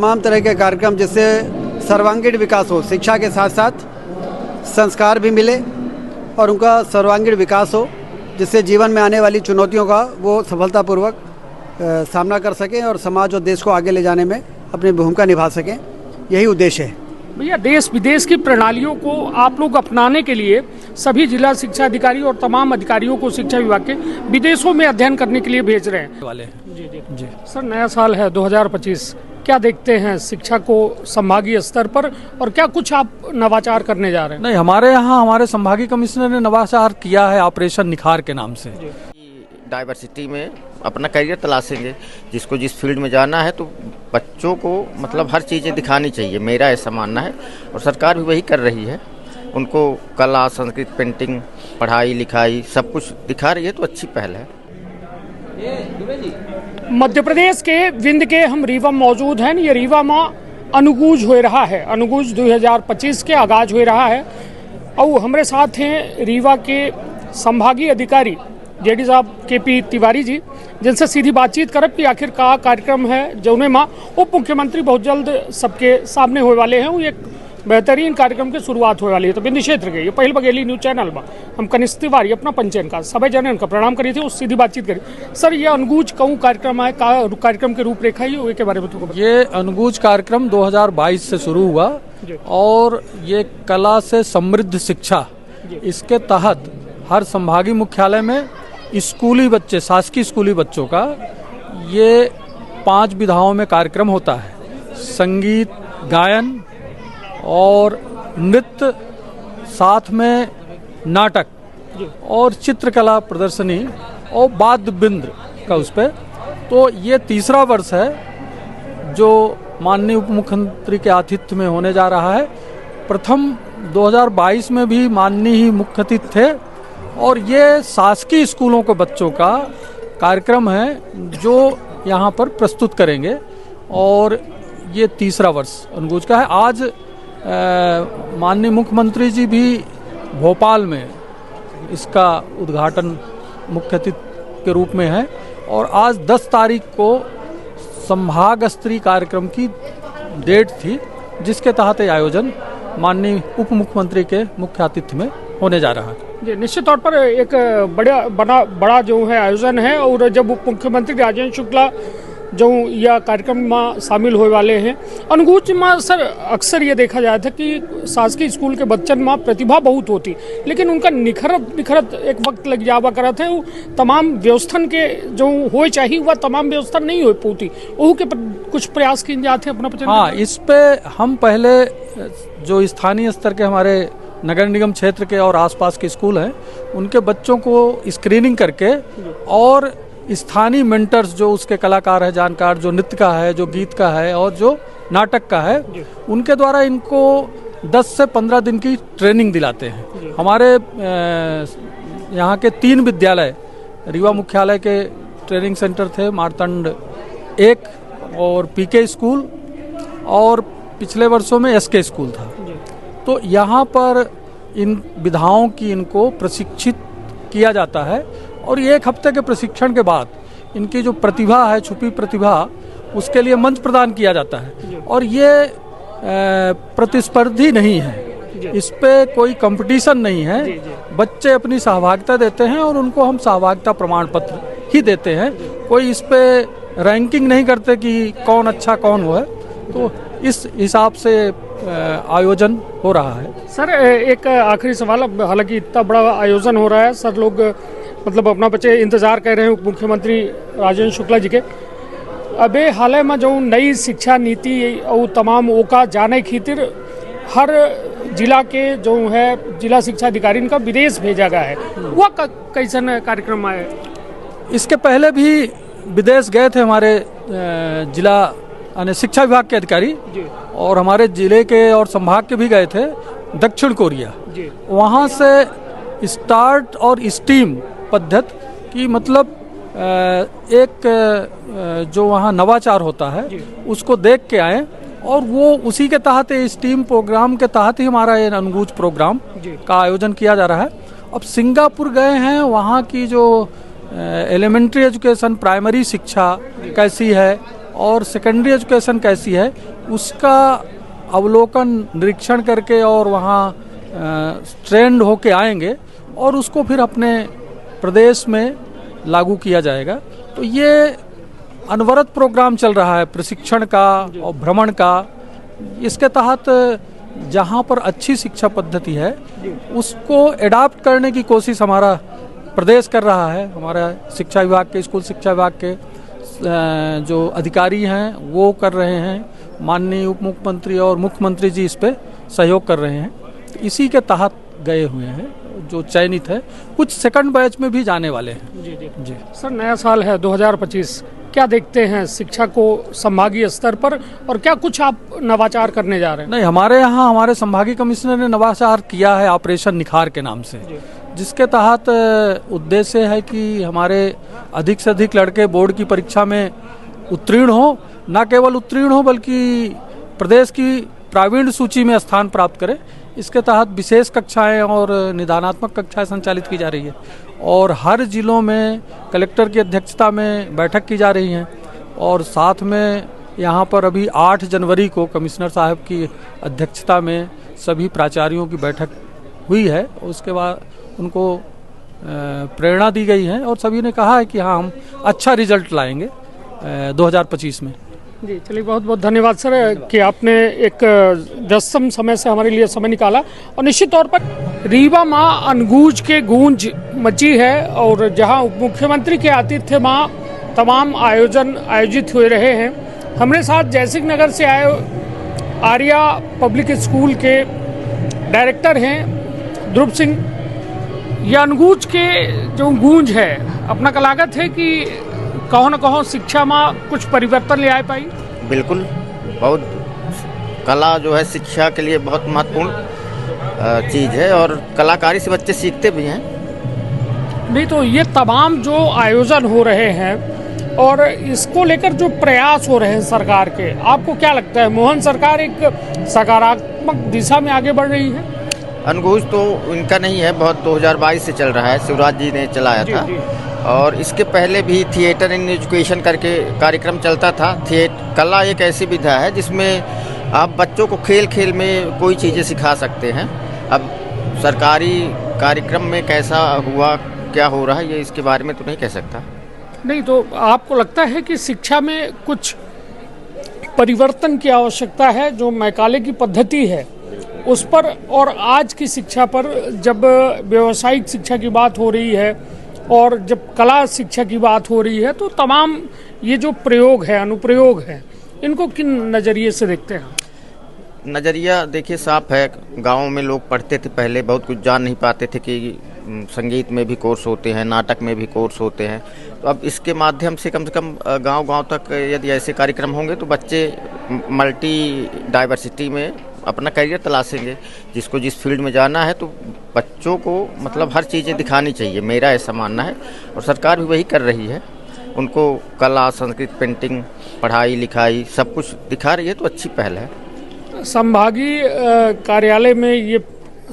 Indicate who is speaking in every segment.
Speaker 1: तमाम तरह के कार्यक्रम जिससे सर्वांगीण विकास हो, शिक्षा के साथ साथ संस्कार भी मिले और उनका सर्वांगीण विकास हो, जिससे जीवन में आने वाली चुनौतियों का वो सफलतापूर्वक सामना कर सकें और समाज और देश को आगे ले जाने में अपनी भूमिका निभा सकें। यही उद्देश्य है।
Speaker 2: भैया, देश विदेश की प्रणालियों को आप लोग अपनाने के लिए सभी जिला शिक्षा अधिकारी और तमाम अधिकारियों को शिक्षा विभाग के विदेशों में अध्ययन करने के लिए भेज रहे हैं
Speaker 3: वाले।
Speaker 2: जी जी
Speaker 3: जी
Speaker 2: सर, नया साल है 2025, क्या देखते हैं शिक्षा को संभागीय स्तर पर और क्या कुछ आप नवाचार करने जा रहे हैं?
Speaker 3: नहीं, हमारे यहाँ हमारे संभागीय कमिश्नर ने नवाचार किया है ऑपरेशन निखार के नाम से।
Speaker 4: डाइवर्सिटी में अपना करियर तलाशेंगे, जिसको जिस फील्ड में जाना है, तो बच्चों को मतलब हर चीज़ें दिखानी चाहिए, मेरा ऐसा मानना है। और सरकार भी वही कर रही है, उनको कला, संस्कृत, पेंटिंग, पढ़ाई लिखाई सब कुछ दिखा रही है, तो अच्छी पहल है।
Speaker 2: मध्य प्रदेश के विंध्य के हम रीवा मौजूद हैं। ये रीवा में अनुगूज हो रहा है, अनुगूज 2025 के आगाज हो रहा है और हमारे साथ हैं रीवा के संभागीय अधिकारी जेडी साहब KP तिवारी जी, जिनसे सीधी बातचीत करब कि आखिर का कार्यक्रम है जौने माँ उप मुख्यमंत्री बहुत जल्द सबके सामने होने वाले हैं। वो एक बेहतरीन कार्यक्रम की शुरुआत होने वाली है। तो बिंदी क्षेत्र के ये पहल बघेली न्यूज चैनल में हम कनिष्ठ तिवारी अपना पंचयन का सभी जन का प्रणाम करी थे, उस सीधी बातचीत करी। सर, ये अनुगूज कहूँ कार्यक्रम है, कार्यक्रम के रूपरेखा ही के बारे में तो
Speaker 3: ये अनुगूज कार्यक्रम 2022 से शुरू हुआ और ये कला से समृद्ध शिक्षा, इसके तहत हर संभागीय मुख्यालय में स्कूली बच्चे, शासकीय स्कूली बच्चों का ये 5 विधाओं में कार्यक्रम होता है। संगीत, गायन और नृत्य, साथ में नाटक और चित्रकला प्रदर्शनी और वाद्य बिंद्र का उस पर। तो ये तीसरा वर्ष है जो माननीय उप मुख्यमंत्री के आतिथ्य में होने जा रहा है। प्रथम 2022 में भी माननीय ही मुख्य अतिथि थे और ये शासकीय स्कूलों के बच्चों का कार्यक्रम है जो यहाँ पर प्रस्तुत करेंगे और ये तीसरा वर्ष अनुगूज का है। आज माननीय मुख्यमंत्री जी भी भोपाल में इसका उद्घाटन मुख्य अतिथि के रूप में है और आज 10 तारीख को संभाग स्तरीय कार्यक्रम की डेट थी, जिसके तहत ये आयोजन माननीय उप मुख्यमंत्री के मुख्य आतिथ्य में होने जा रहा है।
Speaker 2: जी, निश्चित तौर पर एक बड़ा जो है आयोजन है और जब उप मुख्यमंत्री राजेंद्र शुक्ला जो यह कार्यक्रम में शामिल होने वाले हैं। अनुगूज में सर अक्सर ये देखा जाता है कि शासकीय स्कूल के बच्चन में प्रतिभा बहुत होती, लेकिन उनका निखरत एक वक्त लग जावा करा था। तमाम व्यवस्थन के जो हो चाहिए वह तमाम व्यवस्था नहीं हो पाती, वो के कुछ प्रयास किए जाते हैं अपना।
Speaker 3: हाँ, इस पे हम पहले जो स्थानीय स्तर के हमारे नगर निगम क्षेत्र के और आसपास के स्कूल हैं, उनके बच्चों को स्क्रीनिंग करके और स्थानीय मेंटर्स जो उसके कलाकार है, जानकार, जो नृत्य का है, जो गीत का है और जो नाटक का है, उनके द्वारा इनको 10 से 15 दिन की ट्रेनिंग दिलाते हैं। हमारे यहाँ के 3 विद्यालय, रीवा मुख्यालय के ट्रेनिंग सेंटर थे, मारतंड 1 और PK स्कूल और पिछले वर्षों में SK स्कूल था। तो यहाँ पर इन विधाओं की इनको प्रशिक्षित किया जाता है और ये 1 हफ्ते के प्रशिक्षण के बाद इनकी जो प्रतिभा है, छुपी प्रतिभा, उसके लिए मंच प्रदान किया जाता है। और ये प्रतिस्पर्धी नहीं है, इस पे कोई कंपटीशन नहीं है। बच्चे अपनी सहभागिता देते हैं और उनको हम सहभागिता प्रमाण पत्र ही देते हैं। कोई इस पे रैंकिंग नहीं करते कि कौन अच्छा कौन वो है। तो इस हिसाब से आयोजन हो रहा है।
Speaker 2: सर, एक आखिरी सवाल, हालांकि इतना बड़ा आयोजन हो रहा है, सर लोग मतलब अपना बच्चे इंतजार कर रहे हैं उप मुख्यमंत्री राजेंद्र शुक्ला जी के। अबे हाल में जो नई शिक्षा नीति और तमाम वो का जाने खातिर हर जिला के जो है जिला शिक्षा अधिकारी का विदेश भेजा गया है, वह कैसन कार्यक्रम है?
Speaker 3: इसके पहले भी विदेश गए थे हमारे जिला शिक्षा विभाग के अधिकारी और हमारे जिले के और संभाग के भी गए थे दक्षिण कोरिया। वहाँ से स्टार्ट और स्टीम पद्धति की मतलब एक जो वहाँ नवाचार होता है उसको देख के आए और वो उसी के तहत स्टीम प्रोग्राम के तहत ही हमारा ये अनुगूज प्रोग्राम का आयोजन किया जा रहा है। अब सिंगापुर गए हैं, वहाँ की जो एलिमेंट्री एजुकेशन, प्राइमरी शिक्षा कैसी है और सेकेंडरी एजुकेशन कैसी है उसका अवलोकन निरीक्षण करके और वहाँ ट्रेंड होके आएंगे और उसको फिर अपने प्रदेश में लागू किया जाएगा। तो ये अनवरत प्रोग्राम चल रहा है प्रशिक्षण का और भ्रमण का। इसके तहत जहाँ पर अच्छी शिक्षा पद्धति है उसको एडाप्ट करने की कोशिश हमारा प्रदेश कर रहा है। हमारा शिक्षा विभाग के, स्कूल शिक्षा विभाग के जो अधिकारी हैं वो कर रहे हैं, माननीय उप मुख्यमंत्री और मुख्यमंत्री जी इस पे सहयोग कर रहे हैं। इसी के तहत गए हुए हैं जो चयनित है, कुछ सेकंड बैच में भी जाने वाले हैं।
Speaker 2: जी सर, नया साल है 2025, क्या देखते हैं शिक्षा को संभागीय स्तर पर और क्या कुछ आप नवाचार करने जा रहे हैं?
Speaker 3: नहीं, हमारे यहाँ हमारे संभागीय कमिश्नर ने नवाचार किया है ऑपरेशन निखार के नाम से, जिसके तहत उद्देश्य है कि हमारे अधिक से अधिक लड़के बोर्ड की परीक्षा में उत्तीर्ण हो, न केवल उत्तीर्ण हो बल्कि प्रदेश की प्रावीण्य सूची में स्थान प्राप्त करें। इसके तहत विशेष कक्षाएं और निदानात्मक कक्षाएं संचालित की जा रही है और हर जिलों में कलेक्टर की अध्यक्षता में बैठक की जा रही है और साथ में यहाँ पर अभी 8 जनवरी को कमिश्नर साहब की अध्यक्षता में सभी प्राचार्यों की बैठक हुई है। उसके बाद उनको प्रेरणा दी गई है और सभी ने कहा है कि हाँ, हम अच्छा रिजल्ट लाएंगे 2025 में।
Speaker 2: जी चलिए, बहुत बहुत धन्यवाद सर कि आपने एक व्यस्तम समय से हमारे लिए समय निकाला। और निश्चित तौर पर रीवा माँ अनगूंज के गूंज मची है और जहां उप मुख्यमंत्री के आतिथ्य माँ तमाम आयोजन आयोजित हुए रहे हैं। हमारे साथ जयसिंह नगर से आए आर्या पब्लिक स्कूल के डायरेक्टर हैं ध्रुव सिंह। ये अनगूंज के जो गूंज है, अपना कलागत है कि कहो न कहो शिक्षा में कुछ परिवर्तन ले आ पाई।
Speaker 4: बिल्कुल, बहुत कला जो है शिक्षा के लिए बहुत महत्वपूर्ण चीज़ है और कलाकारी से बच्चे सीखते भी हैं।
Speaker 2: नहीं तो ये तमाम जो आयोजन हो रहे हैं और इसको लेकर जो प्रयास हो रहे हैं सरकार के, आपको क्या लगता है मोहन सरकार एक सकारात्मक दिशा में आगे बढ़ रही है?
Speaker 4: अनगूंज तो इनका नहीं है, बहुत 2022 से चल रहा है, शिवराज जी ने चलाया था। और इसके पहले भी थिएटर इन एजुकेशन करके कार्यक्रम चलता था। कला एक ऐसी विधा है जिसमें आप बच्चों को खेल खेल में कोई चीज़ें सिखा सकते हैं। अब सरकारी कार्यक्रम में कैसा हुआ, क्या हो रहा है, ये इसके बारे में तो नहीं कह सकता।
Speaker 2: नहीं तो आपको लगता है कि शिक्षा में कुछ परिवर्तन की आवश्यकता है? जो मैकाले की पद्धति है उस पर और आज की शिक्षा पर, जब व्यावसायिक शिक्षा की बात हो रही है और जब कला शिक्षा की बात हो रही है, तो तमाम ये जो प्रयोग है, अनुप्रयोग है, इनको किन नज़रिए से देखते हैं?
Speaker 4: नज़रिया देखिए साफ है। गाँव में लोग पढ़ते थे पहले, बहुत कुछ जान नहीं पाते थे कि संगीत में भी कोर्स होते हैं, नाटक में भी कोर्स होते हैं। तो अब इसके माध्यम से कम गांव-गांव तक यदि ऐसे कार्यक्रम होंगे तो बच्चे मल्टी डाइवर्सिटी में अपना करियर तलाशेंगे। जिसको जिस फील्ड में जाना है तो बच्चों को मतलब हर चीज़ें दिखानी चाहिए, मेरा ऐसा मानना है। और सरकार भी वही कर रही है, उनको कला, संस्कृत, पेंटिंग, पढ़ाई लिखाई सब कुछ दिखा रही है, तो अच्छी पहल है।
Speaker 2: संभागीय कार्यालय में ये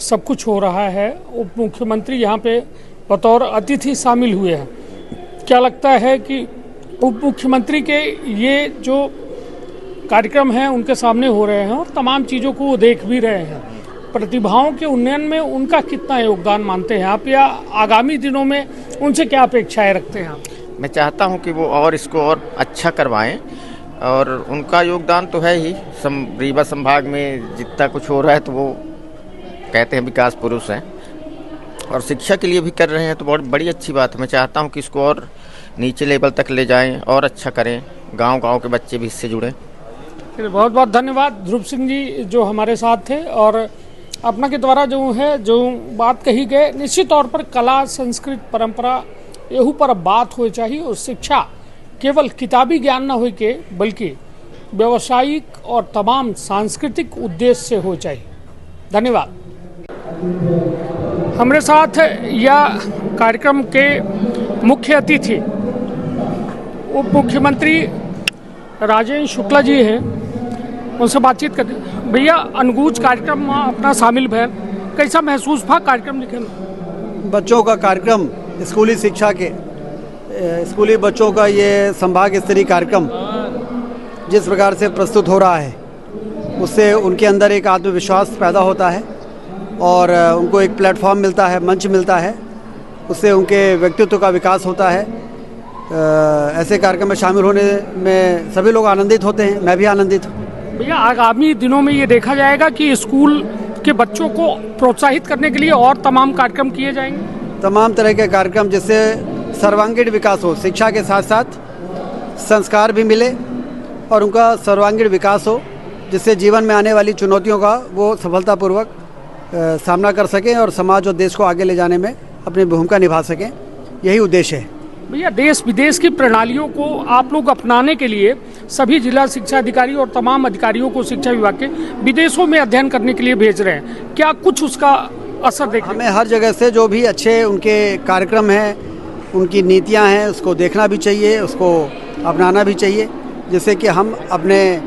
Speaker 2: सब कुछ हो रहा है, उप मुख्यमंत्री यहाँ पे बतौर अतिथि शामिल हुए हैं। क्या लगता है कि उप मुख्यमंत्री के ये जो कार्यक्रम हैं उनके सामने हो रहे हैं और तमाम चीज़ों को वो देख भी रहे हैं, प्रतिभाओं के उन्नयन में उनका कितना योगदान मानते हैं आप, या आगामी दिनों में उनसे क्या अपेक्षाएं रखते हैं आप? मैं
Speaker 4: चाहता हूं कि वो और इसको और अच्छा करवाएं और उनका योगदान तो है ही। रीवा संभाग में जितना कुछ हो रहा है तो वो कहते हैं विकास पुरुष हैं और शिक्षा के लिए भी कर रहे हैं, तो बहुत बड़ी अच्छी बात है। मैं चाहता हूं कि इसको और नीचे लेवल तक ले जाएं और अच्छा करें, गांव-गांव के बच्चे भी इससे जुड़ें।
Speaker 2: बहुत बहुत धन्यवाद ध्रुव सिंह जी जो हमारे साथ थे और अपना के द्वारा जो है जो बात कही गए, निश्चित तौर पर कला, संस्कृत, परंपरा यहू पर बात हो चाहिए और शिक्षा केवल किताबी ज्ञान न हो के बल्कि व्यावसायिक और तमाम सांस्कृतिक उद्देश्य से हो चाहिए। धन्यवाद। हमारे साथ या कार्यक्रम के मुख्य अतिथि उप मुख्यमंत्री राजेंद्र शुक्ला जी हैं, उनसे बातचीत करते हैं। भैया, अनगूंज कार्यक्रम में अपना शामिल भैन, कैसा महसूस था कार्यक्रम लिखे में?
Speaker 1: बच्चों का कार्यक्रम, स्कूली शिक्षा के स्कूली बच्चों का ये संभाग स्तरीय कार्यक्रम जिस प्रकार से प्रस्तुत हो रहा है उससे उनके अंदर एक आत्मविश्वास पैदा होता है और उनको एक प्लेटफॉर्म मिलता है, मंच मिलता है, उससे उनके व्यक्तित्व का विकास होता है। ऐसे कार्यक्रम में शामिल होने में सभी लोग आनंदित होते हैं, मैं भी आनंदित हूँ।
Speaker 2: भैया आगामी दिनों में ये देखा जाएगा कि स्कूल के बच्चों को प्रोत्साहित करने के लिए और तमाम कार्यक्रम किए जाएंगे,
Speaker 1: तमाम तरह के कार्यक्रम जिससे सर्वांगीण विकास हो, शिक्षा के साथ साथ संस्कार भी मिले और उनका सर्वांगीण विकास हो, जिससे जीवन में आने वाली चुनौतियों का वो सफलतापूर्वक सामना कर सकें और समाज और देश को आगे ले जाने में अपनी भूमिका निभा सकें। यही उद्देश्य है।
Speaker 2: भैया देश विदेश की प्रणालियों को आप लोग अपनाने के लिए सभी जिला शिक्षा अधिकारी और तमाम अधिकारियों को शिक्षा विभाग के विदेशों में अध्ययन करने के लिए भेज रहे हैं, क्या कुछ उसका असर देखने?
Speaker 1: हमें हर जगह से जो भी अच्छे उनके कार्यक्रम हैं, उनकी नीतियां हैं, उसको देखना भी चाहिए, उसको अपनाना भी चाहिए, जिससे कि हम अपने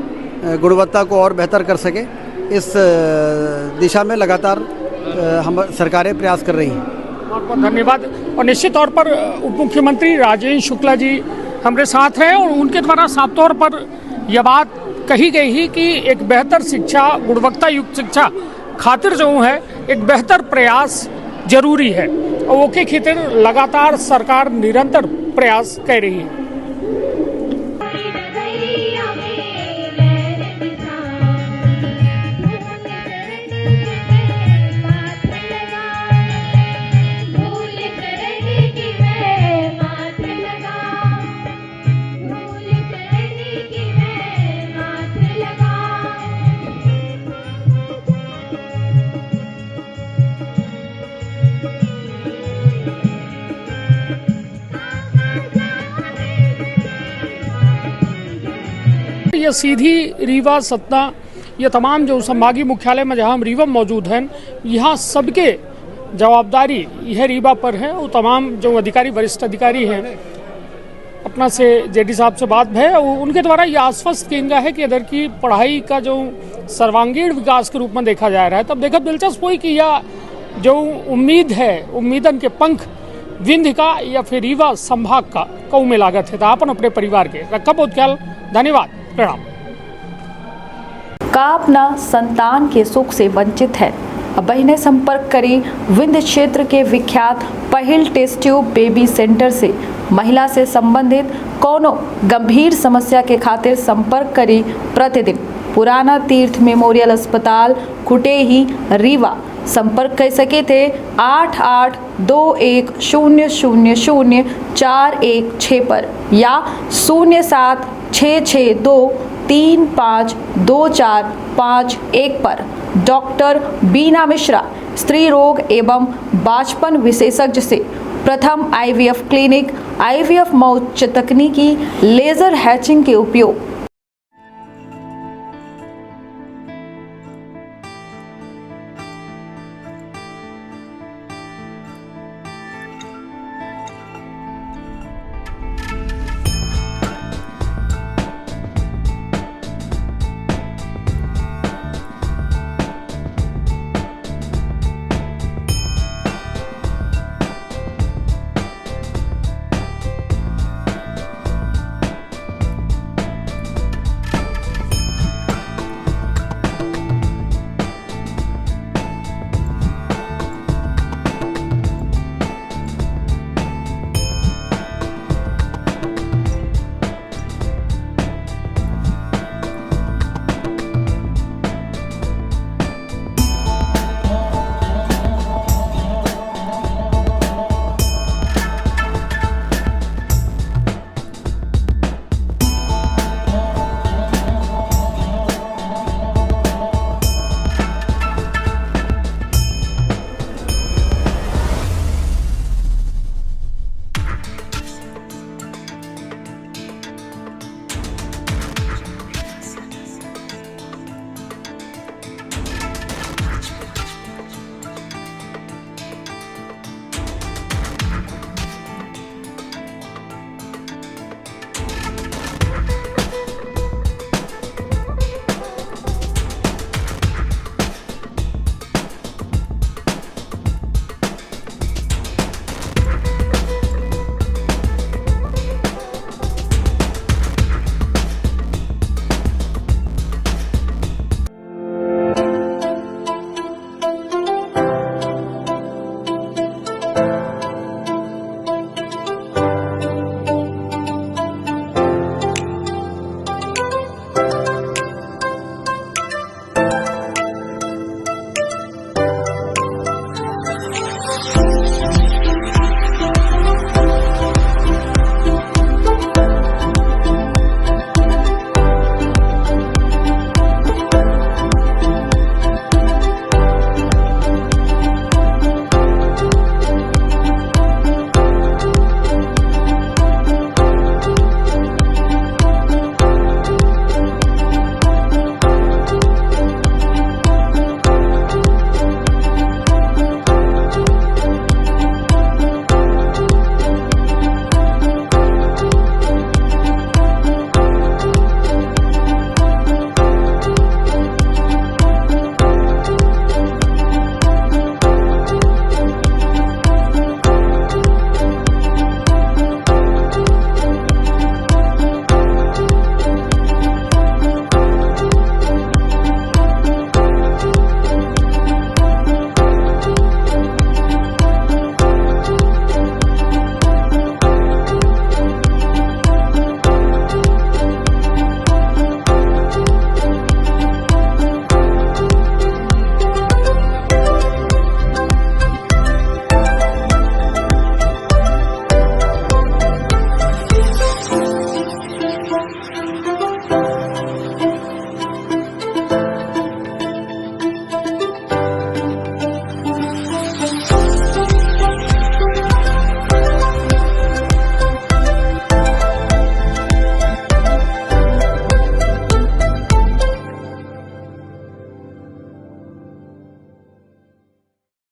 Speaker 1: गुणवत्ता को और बेहतर कर सकें। इस दिशा में लगातार हम सरकारें प्रयास कर रही हैं।
Speaker 2: बहुत बहुत धन्यवाद। और निश्चित तौर पर उप मुख्यमंत्री राजेश शुक्ला जी हमारे साथ रहे और उनके द्वारा साफ तौर पर यह बात कही गई ही कि एक बेहतर शिक्षा, गुणवत्ता युक्त शिक्षा खातिर जो है एक बेहतर प्रयास जरूरी है और वो के खातिर लगातार सरकार निरंतर प्रयास कर रही है। ये सीधी रीवा, सतना, ये तमाम जो संभागीय मुख्यालय में जहां हम रीवा मौजूद हैं, यहाँ सबके जवाबदारी यह रीवा पर है और तमाम जो अधिकारी, वरिष्ठ अधिकारी हैं, अपना से जेडी साहब से बात है और उनके द्वारा ये आश्वस्त किया गया है कि इधर की पढ़ाई का जो सर्वांगीण विकास के रूप में देखा जा रहा है। तब देखा दिलचस्प हुई कि यह जो उम्मीद है, उम्मीदन के पंख विंध्य का या फिर रीवा संभाग का कऊ में लागत है। तो अपन अपने परिवार के रखा बहुत ख्याल, धन्यवाद, प्रणाम।
Speaker 5: का अपना संतान के सुख से वंचित है? अब बहिने संपर्क करी विंध्य क्षेत्र के विख्यात पहिल टेस्ट ट्यूब बेबी सेंटर से। महिला से संबंधित कोनो गंभीर समस्या के खातिर संपर्क करी प्रतिदिन पुराना तीर्थ मेमोरियल अस्पताल कुटेही रीवा। संपर्क कर सके थे 8821000416 पर या 0766235245 पर। डॉक्टर बीना मिश्रा स्त्री रोग एवं बांझपन विशेषज्ञ से प्रथम IVF क्लिनिक, IVF मौच तकनीकी, लेजर हैचिंग के उपयोग,